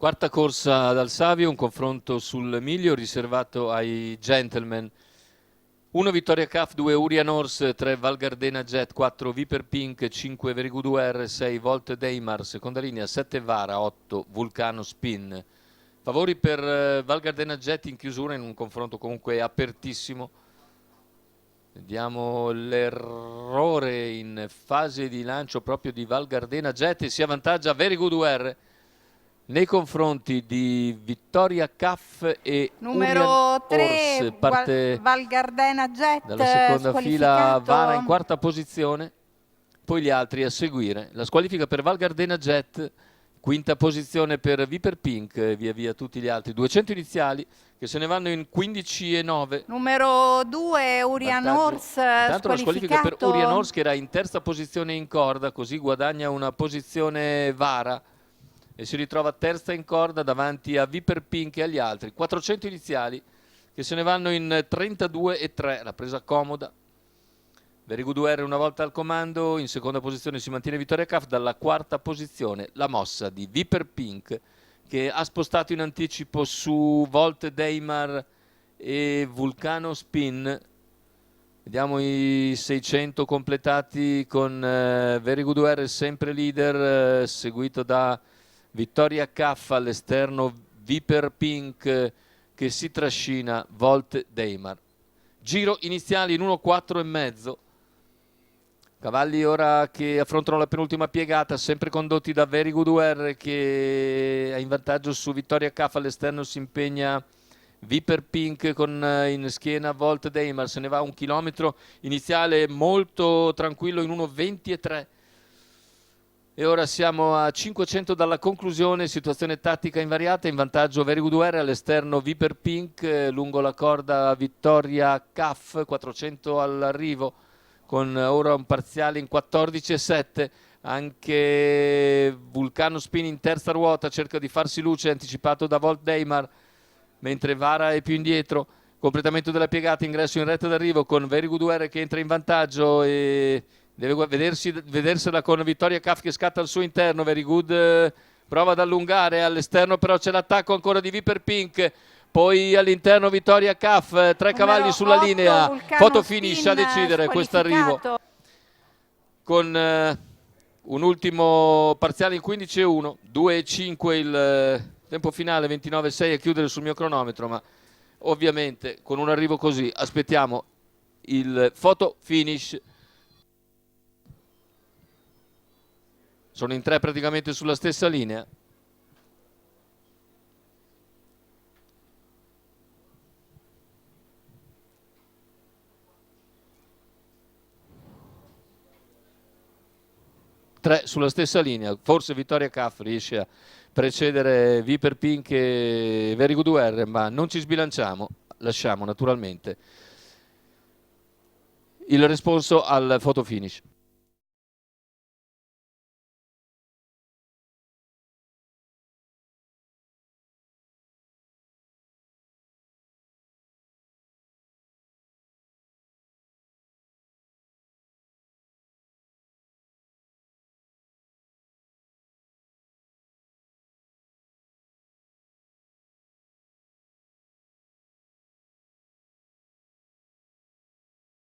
Quarta corsa dal Savio, un confronto sul miglio riservato ai gentleman. 1 Vittoria Calf, 2 Urian Horse, 3 Val Gardena Jet, 4 Viper Pink, 5 Very Good UR, 6 Volt Deimar, seconda linea 7 Vara, 8 Vulcano Spin. Favori per Val Gardena Jet in chiusura in un confronto comunque apertissimo. Vediamo l'errore in fase di lancio proprio di Val Gardena Jet e si avvantaggia Very Good UR nei confronti di Vittoria Calf e numero 3 Horse. Parte Val Gardena Jet dalla seconda fila Vara in quarta posizione, poi gli altri a seguire. La squalifica per Val Gardena Jet, quinta posizione per Viper Pink, via via tutti gli altri. 200 iniziali che se ne vanno in 15 e 9. Numero 2 Urian Horse, intanto la squalifica per Urian Horse che era in terza posizione in corda, così guadagna una posizione Vara e si ritrova terza in corda davanti a Viper Pink e agli altri. 400 iniziali che se ne vanno in 32 e 3, la presa comoda. Very Good UR una volta al comando, in seconda posizione si mantiene Vittoria Calf, dalla quarta posizione la mossa di Viper Pink che ha spostato in anticipo su Volt Deimar e Vulcano Spin. Vediamo i 600 completati con Very Good UR sempre leader, seguito da Vittoria Calf, all'esterno Viper Pink che si trascina Volt Deimar. Giro iniziale in 1,4 e mezzo. Cavalli ora che affrontano la penultima piegata, sempre condotti da Very Good UR che è in vantaggio su Vittoria Calf, all'esterno si impegna Viper Pink con in schiena Volt Deimar, se ne va 1 chilometro iniziale molto tranquillo in 1,23. E ora siamo a 500 dalla conclusione, situazione tattica invariata, in vantaggio Very Good UR, all'esterno Viper Pink, lungo la corda Vittoria Calf, 400 all'arrivo, con ora un parziale in 14,7, anche Vulcano Spin in terza ruota, cerca di farsi luce, anticipato da Volt Deimar, mentre Vara è più indietro, completamento della piegata, ingresso in retta d'arrivo con Very Good UR che entra in vantaggio e deve vedersela con Vittoria Calf che scatta al suo interno. Very Good prova ad allungare, all'esterno però c'è l'attacco ancora di Viper Pink, poi all'interno Vittoria Calf, 3 cavalli sulla 8, linea, Vulcano photo Spin, finish a decidere questo arrivo con un ultimo parziale in 15,1, 2,5 il tempo finale, 29,6 a chiudere sul mio cronometro, ma ovviamente con un arrivo così aspettiamo il photo finish. Sono in 3 praticamente sulla stessa linea. Tre sulla stessa linea, forse Vittoria Calf riesce a precedere Viper Pink e Very Good UR, ma non ci sbilanciamo, lasciamo naturalmente il responso al photo finish.